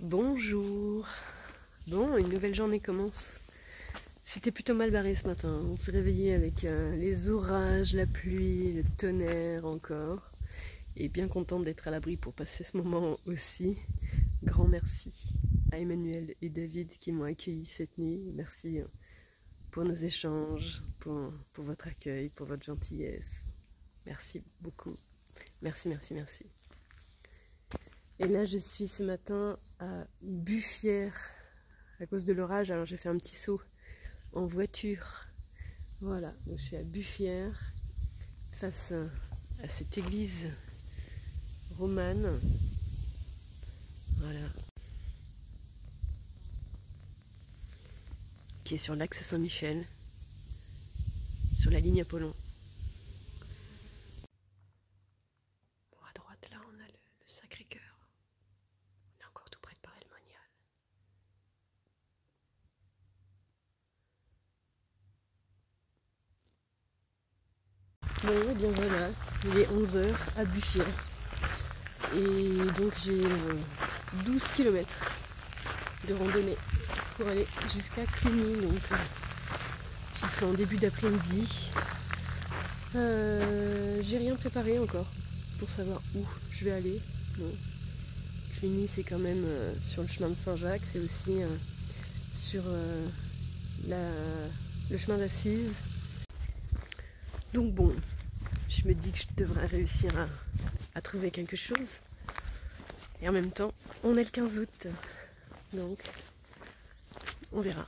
Bonjour. Bon, une nouvelle journée commence. C'était plutôt mal barré ce matin. On s'est réveillé avec les orages, la pluie, le tonnerre encore. Et bien contente d'être à l'abri pour passer ce moment aussi. Grand merci à Emmanuel et David qui m'ont accueilli cette nuit. Merci pour nos échanges, pour votre accueil, pour votre gentillesse. Merci beaucoup. Merci, merci, merci. Et là, je suis ce matin à Buffières à cause de l'orage. Alors, j'ai fait un petit saut en voiture. Voilà, donc je suis à Buffières face à cette église romane. Voilà. Qui est sur l'axe Saint-Michel, sur la ligne Apollon. Bon, à droite, là, on a le Sacré-Cœur. On est encore tout près de Paray-le-Monial. Bon, et bien voilà, il est 11 h à Buffières. Et donc j'ai 12 km de randonnée pour aller jusqu'à Cluny. Donc j'y serai en début d'après-midi. J'ai rien préparé encore pour savoir où je vais aller. Bon. Cluny, c'est quand même sur le chemin de Saint-Jacques, c'est aussi sur le chemin d'Assise. Donc bon, je me dis que je devrais réussir à trouver quelque chose. Et en même temps, on est le 15 août, donc on verra.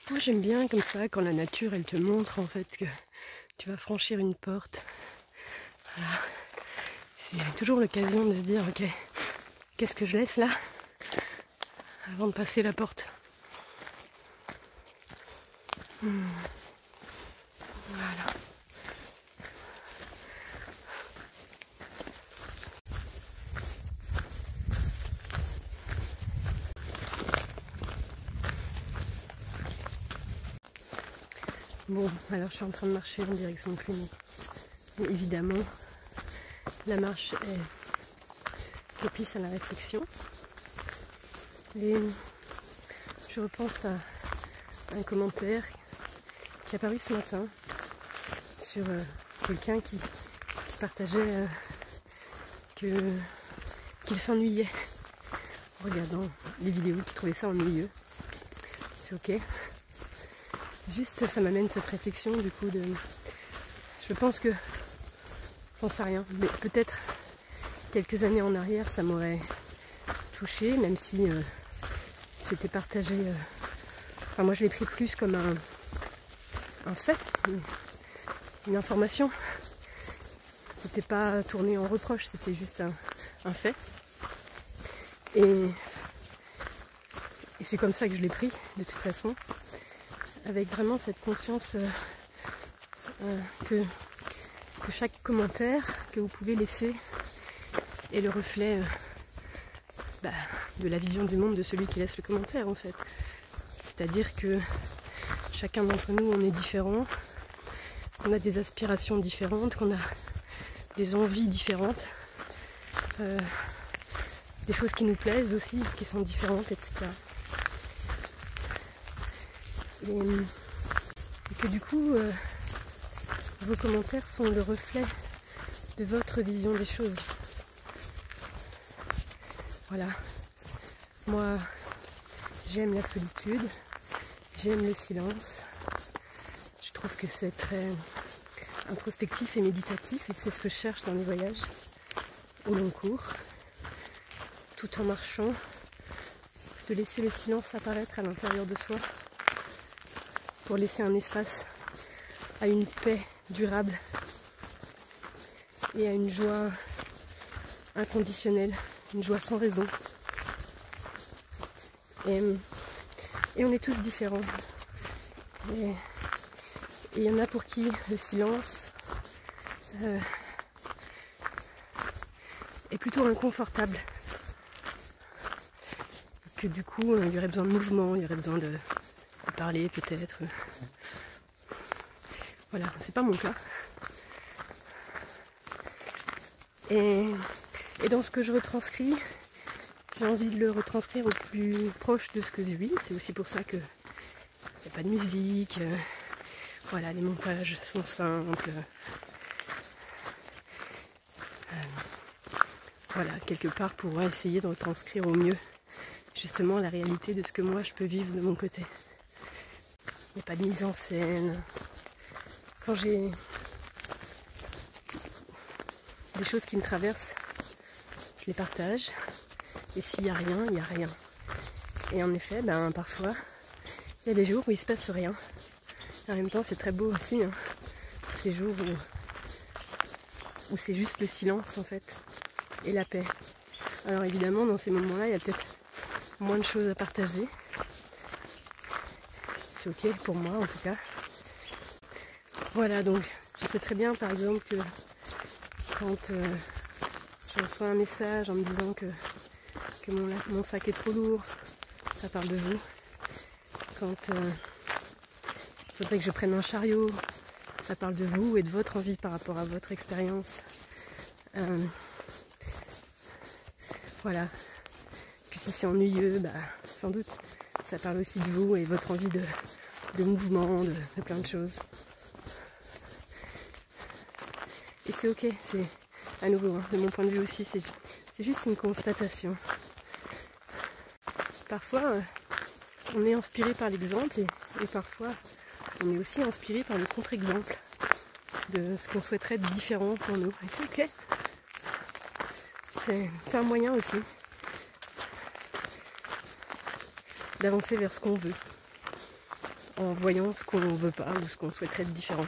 Moi j'aime bien comme ça, quand la nature elle te montre en fait que tu vas franchir une porte. Voilà. C'est toujours l'occasion de se dire, ok, qu'est-ce que je laisse là avant de passer la porte. Voilà. Bon, alors je suis en train de marcher en direction de Cluny. Et évidemment, la marche est propice à la réflexion. Et je repense à un commentaire qui est apparu ce matin sur quelqu'un qui partageait qu'il s'ennuyait en regardant les vidéos, qui trouvait ça ennuyeux. C'est ok. Juste ça m'amène cette réflexion du coup de... Je pense que... J'en sais rien, mais peut-être quelques années en arrière ça m'aurait touché, même si c'était partagé... Enfin moi je l'ai pris plus comme un fait, une information. C'était pas tourné en reproche, c'était juste un fait. Et c'est comme ça que je l'ai pris, de toute façon, avec vraiment cette conscience que chaque commentaire que vous pouvez laisser est le reflet de la vision du monde de celui qui laisse le commentaire, en fait. C'est-à-dire que chacun d'entre nous, on est différent, qu'on a des aspirations différentes, qu'on a des envies différentes, des choses qui nous plaisent aussi, qui sont différentes, etc. Et que du coup, vos commentaires sont le reflet de votre vision des choses. Voilà. Moi, j'aime la solitude, j'aime le silence. Je trouve que c'est très introspectif et méditatif, et c'est ce que je cherche dans les voyages au long cours, tout en marchant, de laisser le silence apparaître à l'intérieur de soi pour laisser un espace à une paix durable et à une joie inconditionnelle, une joie sans raison. Et on est tous différents. Et il y en a pour qui le silence est plutôt inconfortable. Et que du coup, il y aurait besoin de mouvement, il y aurait besoin de parler peut-être. Voilà, c'est pas mon cas. Et dans ce que je retranscris, j'ai envie de le retranscrire au plus proche de ce que je vis. C'est aussi pour ça qu'il n'y a pas de musique. Voilà, les montages sont simples. Voilà, quelque part pour essayer de retranscrire au mieux justement la réalité de ce que moi je peux vivre de mon côté. Il n'y a pas de mise en scène. Quand j'ai des choses qui me traversent, je les partage. Et s'il n'y a rien, il n'y a rien. Et en effet, parfois, il y a des jours où il ne se passe rien. Et en même temps, c'est très beau aussi, hein, tous ces jours où c'est juste le silence en fait, et la paix. Alors évidemment, dans ces moments-là, il y a peut-être moins de choses à partager. C'est ok pour moi en tout cas. Voilà, donc je sais très bien par exemple que quand je reçois un message en me disant que mon sac est trop lourd, ça parle de vous. Quand il faudrait que je prenne un chariot, ça parle de vous et de votre envie par rapport à votre expérience. Voilà. Puis si c'est ennuyeux, sans doute, ça parle aussi de vous et votre envie de mouvement, de plein de choses. Et c'est ok, c'est à nouveau, hein, de mon point de vue aussi, c'est juste une constatation. Parfois, on est inspiré par l'exemple et parfois, on est aussi inspiré par le contre-exemple de ce qu'on souhaiterait de différent pour nous. Et c'est ok. C'est un moyen aussi d'avancer vers ce qu'on veut, en voyant ce qu'on ne veut pas ou ce qu'on souhaiterait de différent.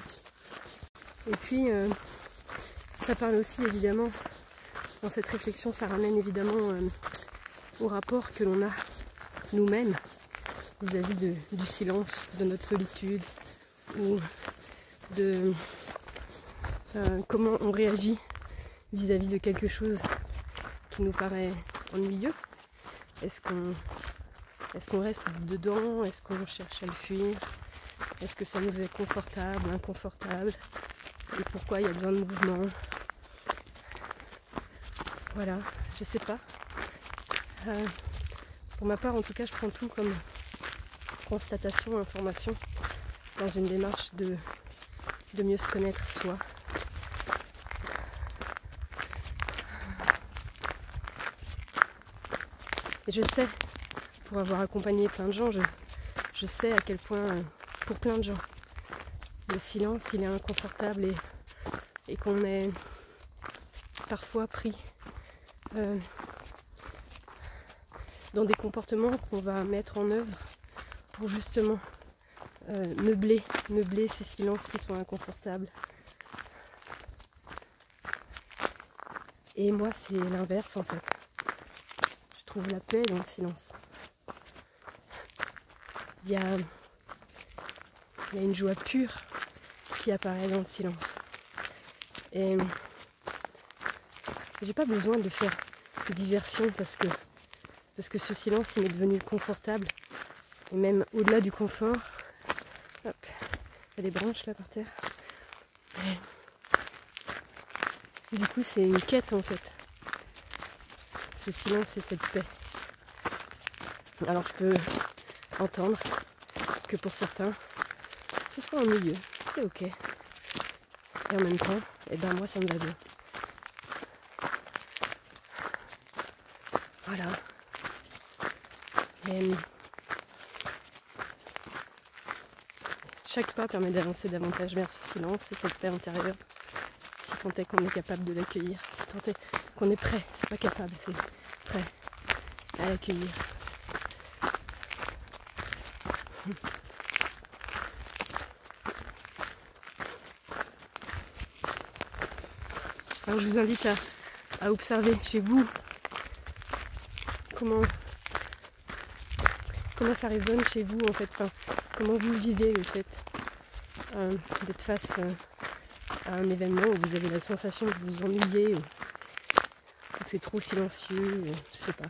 Et puis, ça parle aussi évidemment, dans cette réflexion, ça ramène évidemment au rapport que l'on a nous-mêmes vis-à-vis du silence, de notre solitude, ou de comment on réagit vis-à-vis de quelque chose qui nous paraît ennuyeux. Est-ce qu'on reste dedans? Est-ce qu'on cherche à le fuir? Est-ce que ça nous est confortable, inconfortable? Et pourquoi il y a besoin de mouvement? Voilà, je sais pas. Pour ma part, en tout cas, je prends tout comme constatation, information, dans une démarche de mieux se connaître soi. Et je sais, pour avoir accompagné plein de gens, je sais à quel point, pour plein de gens, le silence, il est inconfortable et qu'on est parfois pris dans des comportements qu'on va mettre en œuvre pour justement meubler ces silences qui sont inconfortables. Et moi, c'est l'inverse en fait. Je trouve la paix dans le silence. Il y a une joie pure qui apparaît dans le silence. Et j'ai pas besoin de faire diversion parce que ce silence il est devenu confortable. Et même au-delà du confort, hop, il y a des branches là par terre. Et du coup c'est une quête en fait. Ce silence et cette paix. Alors je peux entendre que pour certains, ce soit ennuyeux, c'est ok. Et en même temps, moi ça me va bien. Voilà. Et chaque pas permet d'avancer davantage vers ce silence et cette paix intérieure. Si tant est qu'on est capable de l'accueillir, si tant est qu'on est prêt, pas capable, c'est prêt à l'accueillir. Alors je vous invite à observer chez vous comment ça résonne chez vous en fait, comment vous vivez le fait d'être face à un événement où vous avez la sensation de vous ennuyer, où c'est trop silencieux, je sais pas,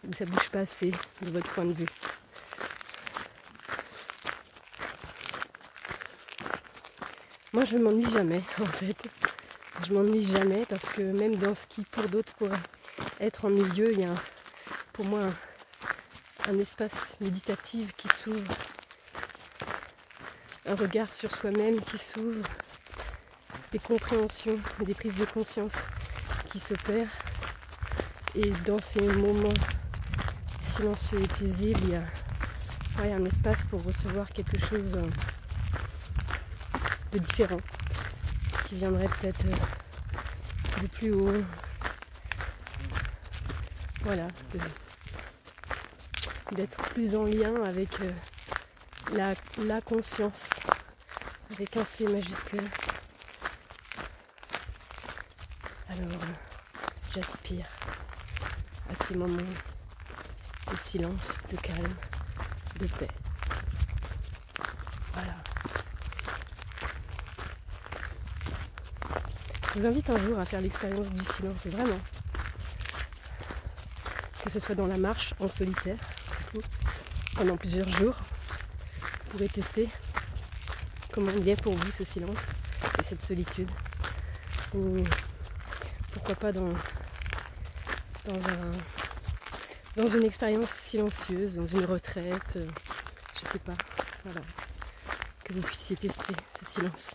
où ça bouge pas assez de votre point de vue. Moi je m'ennuie jamais en fait, Je m'ennuie jamais parce que même dans ce qui pour d'autres pourrait être ennuyeux, il y a pour moi un espace méditatif qui s'ouvre, un regard sur soi-même qui s'ouvre, des compréhensions et des prises de conscience qui s'opèrent. Et dans ces moments silencieux et paisibles, il y a un espace pour recevoir quelque chose de différent, qui viendrait peut-être de plus haut. Voilà, d'être plus en lien avec la conscience, avec un C majuscule. Alors, j'aspire à ces moments de silence, de calme, de paix. Voilà. Je vous invite un jour à faire l'expérience du silence, vraiment. Que ce soit dans la marche, en solitaire, ou pendant plusieurs jours, vous pourrez tester comment il est pour vous ce silence et cette solitude. Ou pourquoi pas dans une expérience silencieuse, dans une retraite, je sais pas, voilà, que vous puissiez tester ce silence.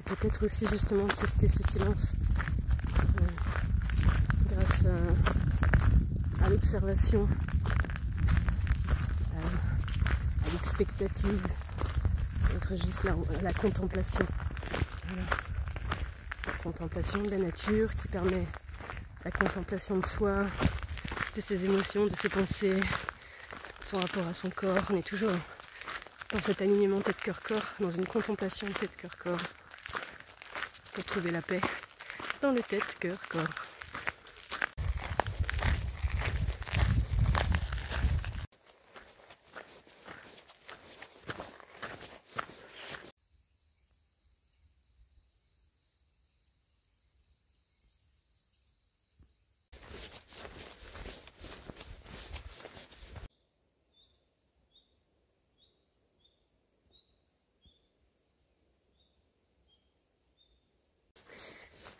Peut-être aussi justement tester ce silence grâce à l'observation, à l'expectative, être juste là, la contemplation. Voilà. La contemplation de la nature qui permet la contemplation de soi, de ses émotions, de ses pensées, de son rapport à son corps. On est toujours dans cet alignement tête-cœur-corps, dans une contemplation tête-cœur-corps, pour trouver la paix dans le tête-cœur-corps.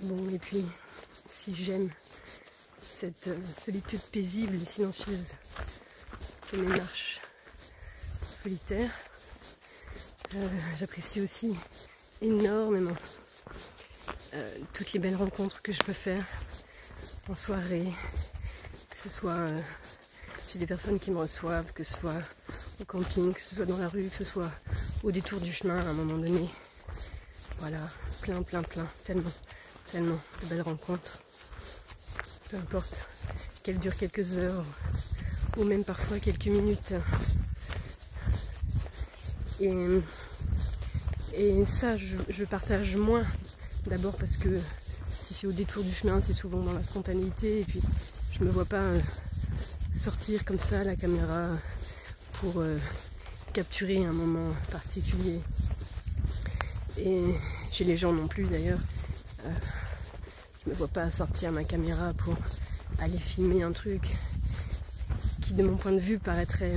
Bon, et puis, si j'aime cette solitude paisible et silencieuse de mes marches solitaires, j'apprécie aussi énormément toutes les belles rencontres que je peux faire en soirée, que ce soit chez des personnes qui me reçoivent, que ce soit au camping, que ce soit dans la rue, que ce soit au détour du chemin à un moment donné. Voilà, plein, tellement de belles rencontres. Peu importe qu'elles durent quelques heures ou même parfois quelques minutes. Et ça, je partage moins. D'abord parce que si c'est au détour du chemin, c'est souvent dans la spontanéité. Et puis, je me vois pas sortir comme ça la caméra pour capturer un moment particulier. Et chez les gens non plus d'ailleurs. Je me vois pas sortir ma caméra pour aller filmer un truc qui de mon point de vue paraîtrait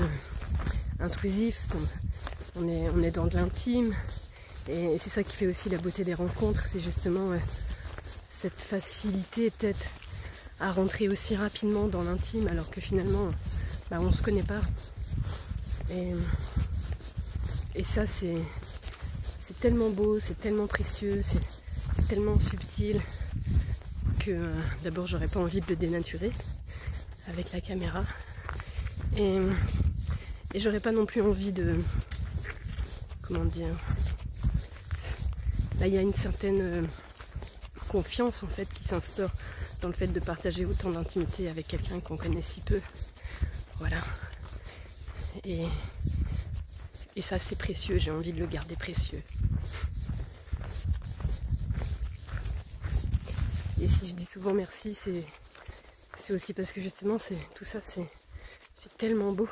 intrusif. On est dans de l'intime et c'est ça qui fait aussi la beauté des rencontres, c'est justement cette facilité peut-être à rentrer aussi rapidement dans l'intime alors que finalement on se connaît pas. Et ça c'est tellement beau, c'est tellement précieux, c'est tellement subtil que d'abord j'aurais pas envie de le dénaturer avec la caméra et j'aurais pas non plus envie de, comment dire, là il y a une certaine confiance en fait qui s'instaure dans le fait de partager autant d'intimité avec quelqu'un qu'on connaît si peu, voilà, et ça c'est précieux, j'ai envie de le garder précieux. Et si je dis souvent merci, c'est aussi parce que justement tout ça c'est tellement beau.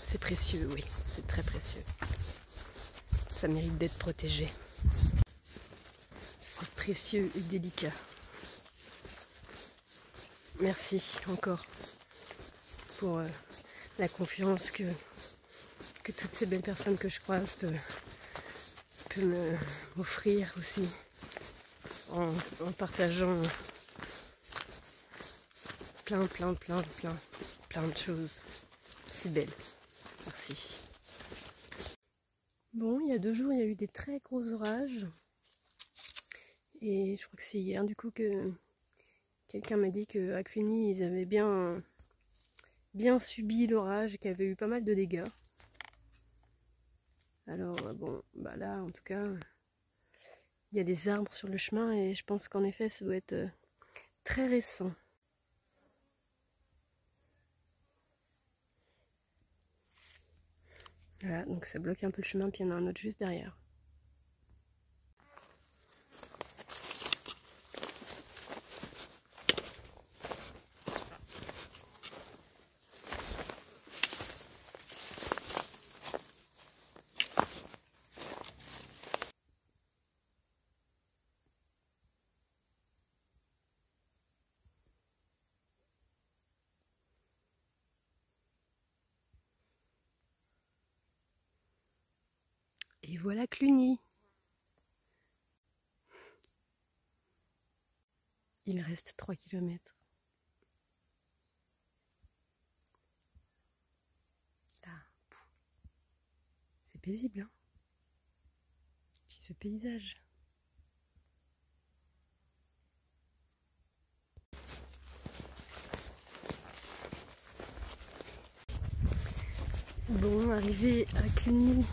C'est précieux, oui, c'est très précieux. Ça mérite d'être protégé. C'est précieux et délicat. merci encore pour la confiance que toutes ces belles personnes que je croise peuvent m'offrir aussi en partageant plein de choses si belles. Merci. Bon, il y a 2 jours, il y a eu des très gros orages. Et je crois que c'est hier du coup que quelqu'un m'a dit qu'à Cluny, ils avaient bien subi l'orage et qu'il y avait eu pas mal de dégâts. Alors bon, bah là en tout cas, il y a des arbres sur le chemin et je pense qu'en effet ça doit être très récent. Voilà, donc ça bloque un peu le chemin, puis il y en a un autre juste derrière. Et voilà Cluny. Il reste 3 km. Là, c'est paisible, hein. Puis ce paysage. Bon, arrivé à Cluny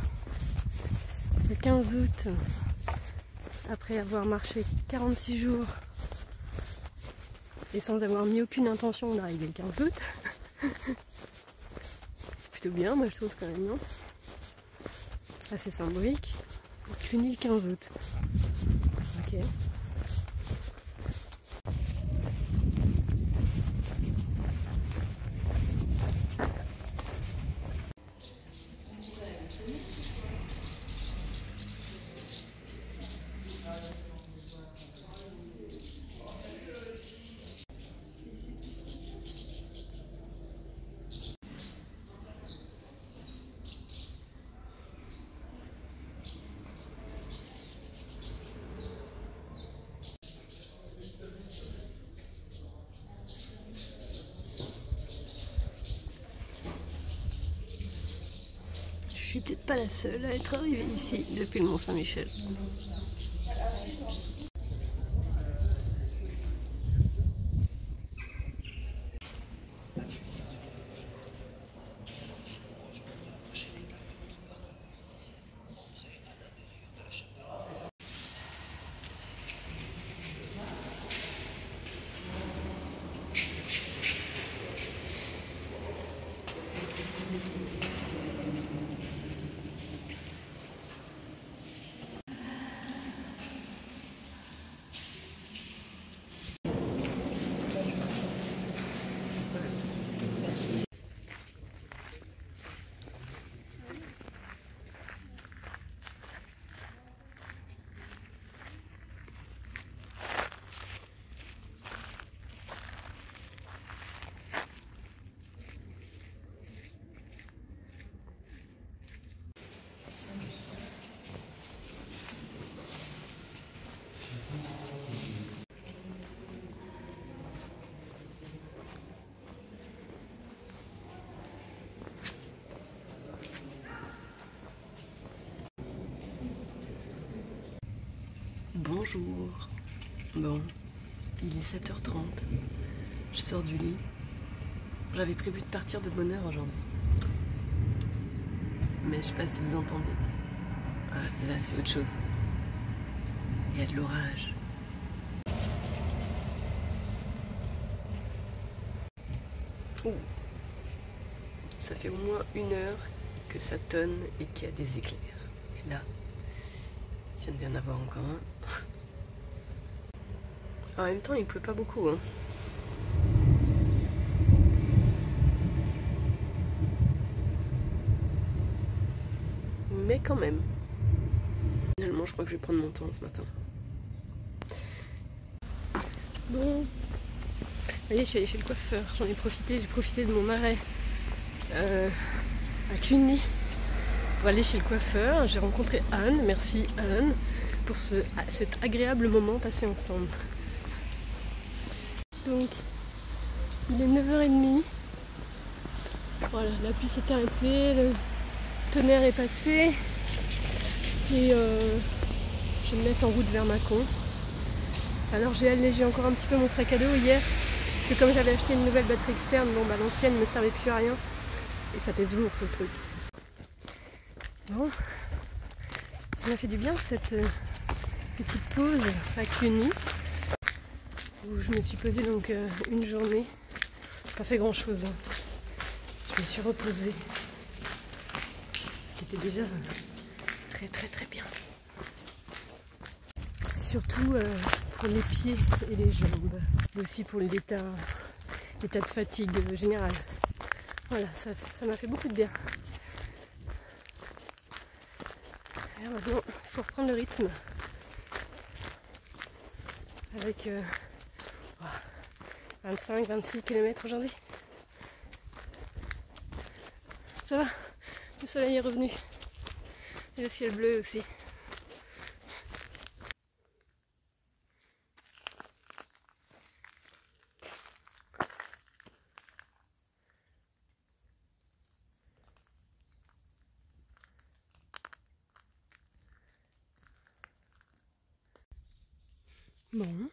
le 15 août, après avoir marché 46 jours et sans avoir mis aucune intention d'arriver le 15 août. Plutôt bien, moi je trouve quand même, non? Assez symbolique. Cluny le 15 août. Ok. Je suis peut-être pas la seule à être arrivée ici depuis le Mont-Saint-Michel. Bonjour. Bon, il est 7h30. Je sors du lit. J'avais prévu de partir de bonne heure aujourd'hui. Mais je sais pas si vous entendez. Voilà, là c'est autre chose. Il y a de l'orage. Oh. Ça fait au moins 1 heure que ça tonne et qu'il y a des éclairs. Et là, il vient d'y en avoir encore un. En même temps, il pleut pas beaucoup, hein. Mais quand même. Finalement, je crois que je vais prendre mon temps ce matin. Bon, voyez, je suis allée chez le coiffeur, j'ai profité de mon arrêt à Cluny pour aller chez le coiffeur. J'ai rencontré Anne, merci Anne, pour cet agréable moment passé ensemble. Donc, il est 9h30, voilà, la pluie s'est arrêtée, le tonnerre est passé, et je vais me mettre en route vers Mâcon. Alors j'ai allégé encore un petit peu mon sac à dos hier, parce que comme j'avais acheté une nouvelle batterie externe, bon bah l'ancienne ne me servait plus à rien, et ça pèse lourd ce truc. Bon, ça m'a fait du bien cette petite pause à Cluny, où je me suis posée donc une journée, pas fait grand chose, hein. Je me suis reposée, ce qui était déjà très très très bien. C'est surtout pour les pieds et les jambes, mais aussi pour l'état de fatigue générale. Voilà, ça m'a fait beaucoup de bien. Et maintenant, il faut reprendre le rythme avec 25-26 km aujourd'hui. Ça va, le soleil est revenu et le ciel bleu aussi. Bon,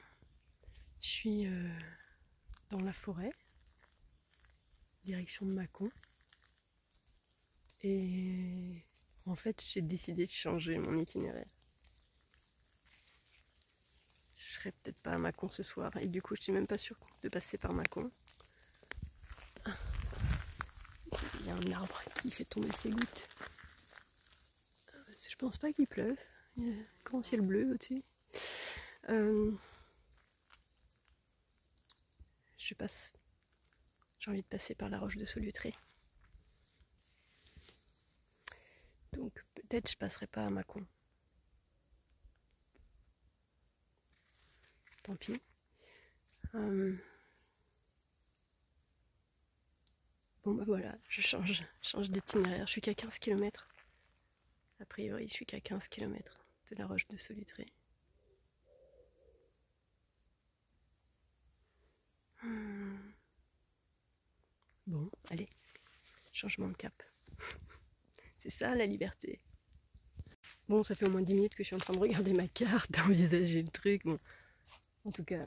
je suis dans la forêt, direction de Mâcon, et en fait j'ai décidé de changer mon itinéraire. Je serai peut-être pas à Mâcon ce soir, et du coup je suis même pas sûre de passer par Mâcon. Il y a un arbre qui fait tomber ses gouttes. Je pense pas qu'il pleuve, il y a un grand ciel bleu au-dessus. J'ai envie de passer par la roche de Solutré. Donc peut-être je passerai pas à Mâcon. Tant pis. Bon bah voilà, je change d'itinéraire. Je suis qu'à 15 km. A priori, je suis qu'à 15 km de la roche de Solutré. Bon, allez, changement de cap. C'est ça la liberté. Bon, ça fait au moins 10 minutes que je suis en train de regarder ma carte, d'envisager le truc. Bon, en tout cas,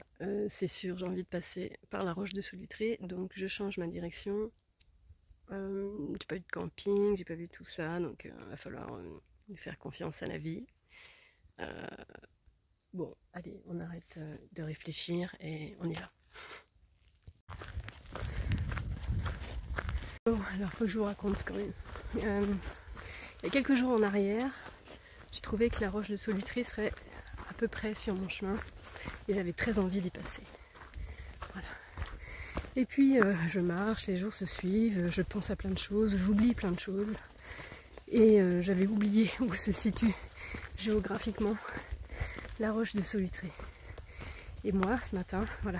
c'est sûr, j'ai envie de passer par la roche de Solutré, donc je change ma direction. J'ai pas vu de camping, j'ai pas vu tout ça, donc il va falloir faire confiance à la vie. Bon, allez, on arrête de réfléchir et on y va. Bon, alors faut que je vous raconte quand même. Il y a quelques jours en arrière, j'ai trouvé que la roche de Solutré serait à peu près sur mon chemin et j'avais très envie d'y passer. Voilà. Et puis je marche, les jours se suivent, je pense à plein de choses, j'oublie plein de choses. Et j'avais oublié où se situe géographiquement la roche de Solutré. Et moi, ce matin, voilà,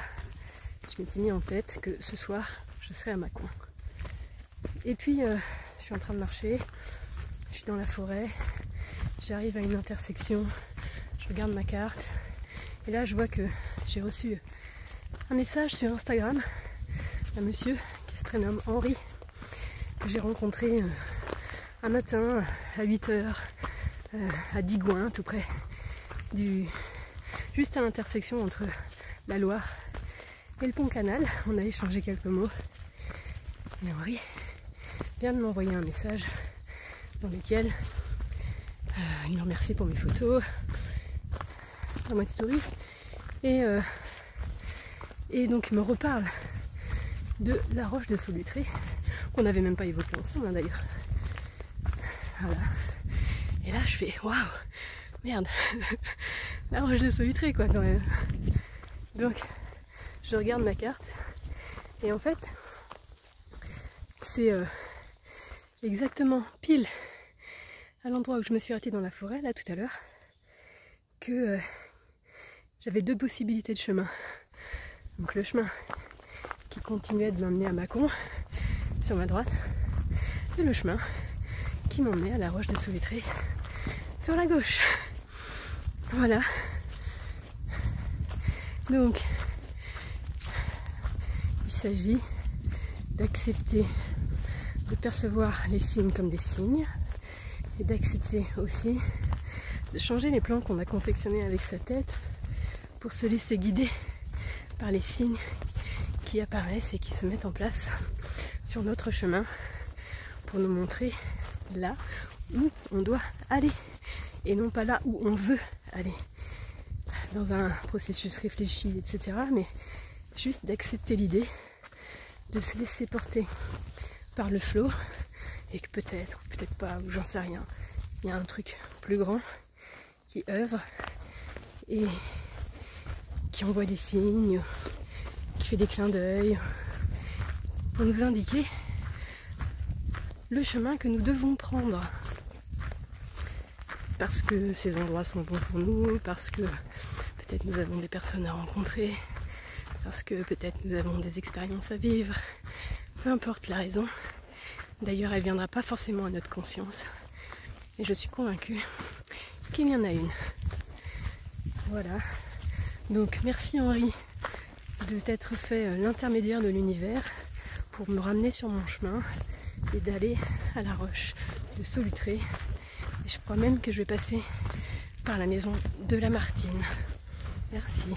je m'étais mis en tête que ce soir, je serais à Mâcon. Et puis, je suis en train de marcher, je suis dans la forêt, j'arrive à une intersection, je regarde ma carte, et là, je vois que j'ai reçu un message sur Instagram d'un monsieur qui se prénomme Henri, que j'ai rencontré un matin à 8h à Digoin, tout près juste à l'intersection entre la Loire et le pont Canal. On a échangé quelques mots et Henri vient de m'envoyer un message dans lequel il me remercie pour mes photos dans ma story et donc il me reparle de la roche de Solutré qu'on n'avait même pas évoqué ensemble d'ailleurs. Voilà. Et là je fais waouh, merde, la roche de Solutré quoi quand même. Donc je regarde ma carte et en fait c'est exactement pile à l'endroit où je me suis arrêtée dans la forêt là tout à l'heure que j'avais deux possibilités de chemin. Donc le chemin qui continuait de m'emmener à Mâcon sur ma droite, et le chemin qui m'emmenait à la Roche de Solutré sur la gauche. Voilà. Donc, il s'agit d'accepter de percevoir les signes comme des signes et d'accepter aussi de changer les plans qu'on a confectionnés avec sa tête pour se laisser guider par les signes qui apparaissent et qui se mettent en place sur notre chemin pour nous montrer là où on doit aller et non pas là où on veut aller dans un processus réfléchi, etc. mais juste d'accepter l'idée de se laisser porter par le flot et que peut-être ou peut-être pas, ou j'en sais rien, il y a un truc plus grand qui œuvre et qui envoie des signes, qui fait des clins d'œil pour nous indiquer le chemin que nous devons prendre. Parce que ces endroits sont bons pour nous, parce que peut-être nous avons des personnes à rencontrer, parce que peut-être nous avons des expériences à vivre, peu importe la raison. D'ailleurs, elle ne viendra pas forcément à notre conscience. Et je suis convaincue qu'il y en a une. Voilà. Donc merci Henri de t'être fait l'intermédiaire de l'univers pour me ramener sur mon chemin et d'aller à la Roche de Solutré. Et je crois même que je vais passer par la maison de la Martine. Merci.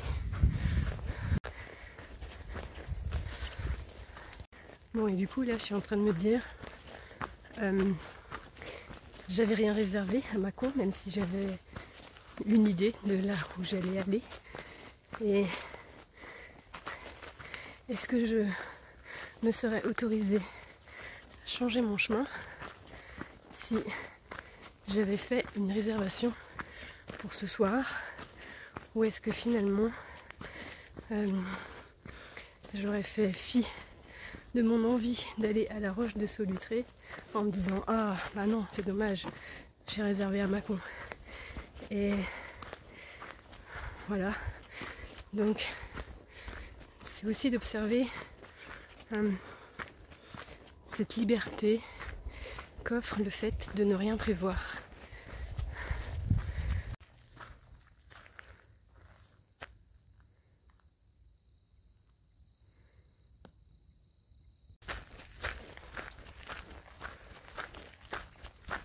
Bon, et du coup là je suis en train de me dire j'avais rien réservé à Mâcon, même si j'avais une idée de là où j'allais aller. Et est-ce que je me serais autorisée à changer mon chemin si j'avais fait une réservation pour ce soir, ou est-ce que finalement j'aurais fait fi de mon envie d'aller à la Roche de Solutré en me disant ah bah non c'est dommage, j'ai réservé à Mâcon. Et voilà, donc c'est aussi d'observer cette liberté qu'offre le fait de ne rien prévoir.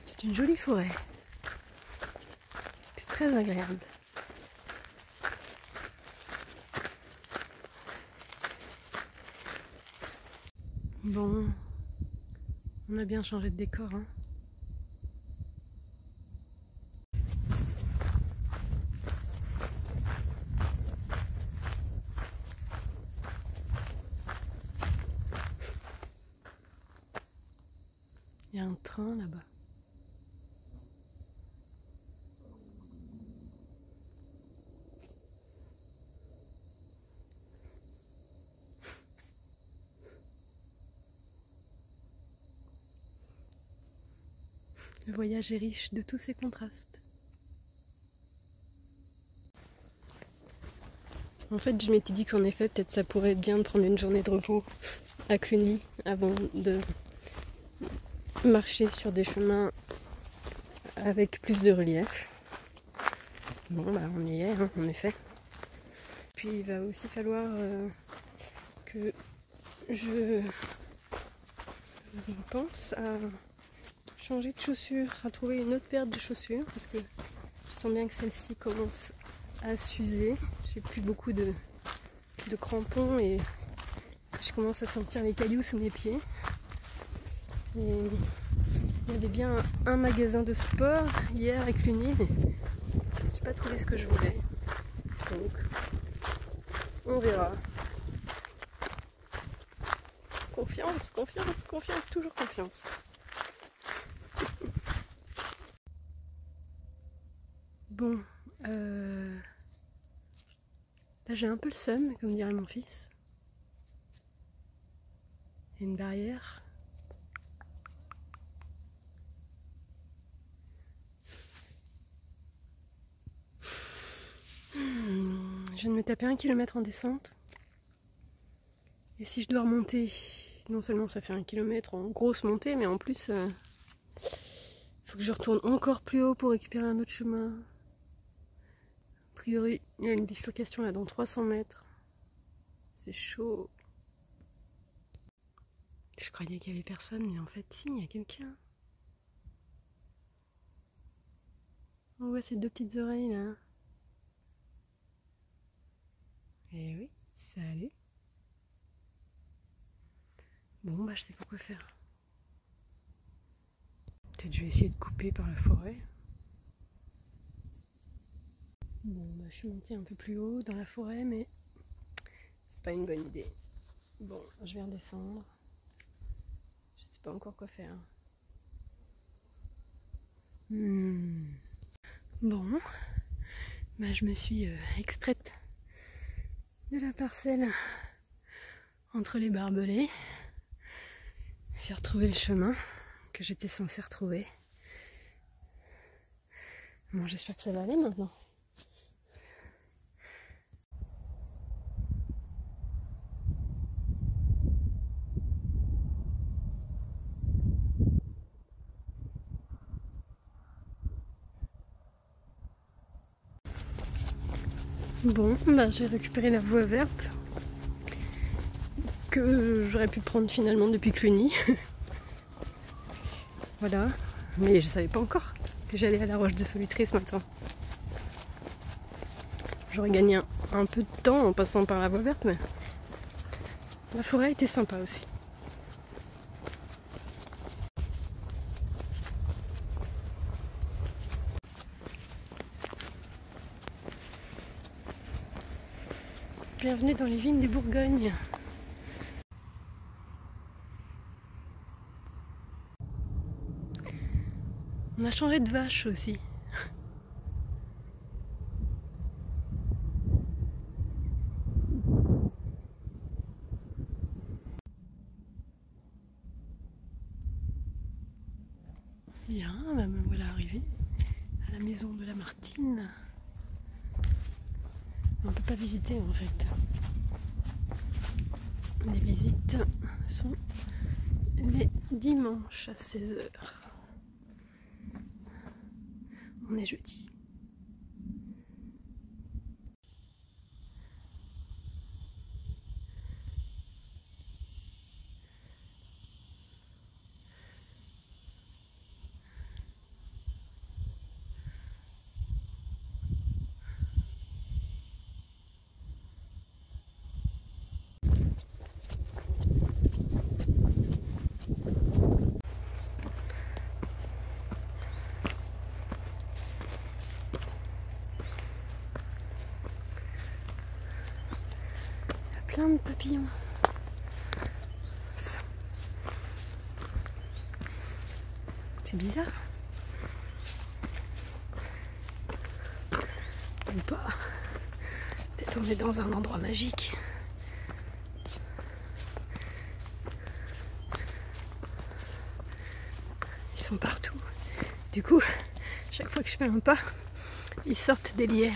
C'est une jolie forêt. C'est très agréable. Bon, on a bien changé de décor, hein. Il y a un train là-bas. Le voyage est riche de tous ces contrastes. En fait, je m'étais dit qu'en effet, peut-être ça pourrait être bien de prendre une journée de repos à Cluny avant de marcher sur des chemins avec plus de relief. Bon, bah on y est, hein, en effet. Puis il va aussi falloir que je pense à changer de chaussures, à trouver une autre paire de chaussures, parce que je sens bien que celle-ci commence à s'user. J'ai plus beaucoup de crampons et je commence à sentir les cailloux sous mes pieds. Et il y avait bien un magasin de sport hier avec Cluny, mais j'ai pas trouvé ce que je voulais. Donc, on verra. Confiance, confiance, confiance, toujours confiance. Bon, là j'ai un peu le seum, comme dirait mon fils. Il y a une barrière. Je viens de me taper 1 kilomètre en descente. Et si je dois remonter, non seulement ça fait 1 kilomètre en grosse montée, mais en plus, faut que je retourne encore plus haut pour récupérer un autre chemin. A priori, il y a une bifurcation là dans 300 mètres. C'est chaud. Je croyais qu'il y avait personne, mais en fait, si, il y a quelqu'un. On voit ces 2 petites oreilles là. Et oui, ça allait. Bon, bah, je sais pas quoi faire. Peut-être je vais essayer de couper par la forêt. Bon, bah, je suis montée un peu plus haut dans la forêt, mais c'est pas une bonne idée. Bon, je vais redescendre. Je sais pas encore quoi faire. Bon, bah, je me suis extraite de la parcelle entre les barbelés. J'ai retrouvé le chemin que j'étais censée retrouver. Bon, j'espère que ça va aller maintenant. Bon, bah, j'ai récupéré la voie verte que j'aurais pu prendre finalement depuis Cluny. Voilà, mais je savais pas encore que j'allais à la Roche de Solutry ce matin. J'aurais gagné un peu de temps en passant par la voie verte, mais la forêt était sympa aussi. Bienvenue dans les vignes du Bourgogne. On a changé de vache aussi. Bien, bah me voilà arrivée à la maison de la Martine. On ne peut pas visiter en fait. Les visites sont les dimanches à 16 h. On est jeudi. Plein de papillons. C'est bizarre. Ou pas. Peut-être on est dans un endroit magique. Ils sont partout. Du coup, chaque fois que je fais un pas, ils sortent des lierres.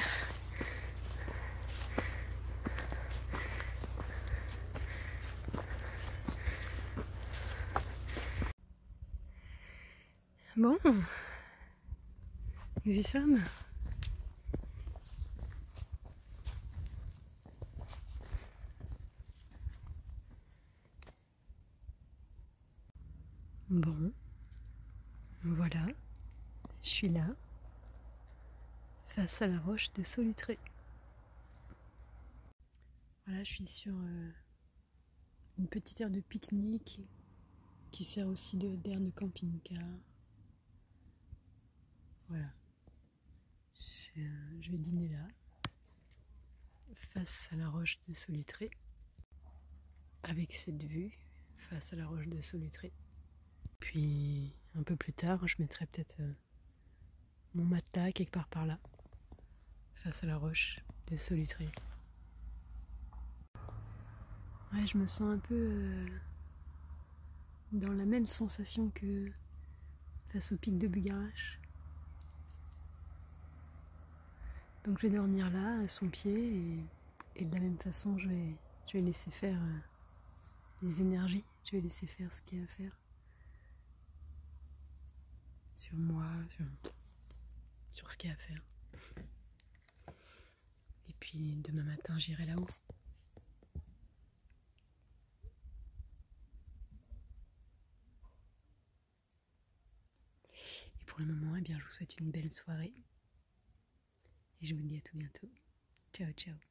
Bon, nous y sommes. Bon, voilà, je suis là, face à la roche de Solutry. Voilà, je suis sur une petite aire de pique-nique qui sert aussi d'aire de camping-car. Voilà, je vais dîner là, face à la roche de Solutry, avec cette vue face à la roche de Solutry. Puis un peu plus tard, je mettrai peut-être mon matelas quelque part par là, face à la roche de Solutry. Ouais, je me sens un peu dans la même sensation que face au pic de Bugarache. Donc je vais dormir là, à son pied, et de la même façon, je vais laisser faire les énergies. Je vais laisser faire ce qu'il y a à faire. Sur moi, sur ce qu'il y a à faire. Et puis demain matin, j'irai là-haut. Et pour le moment, eh bien, je vous souhaite une belle soirée. Et je vous dis à tout bientôt. Ciao, ciao.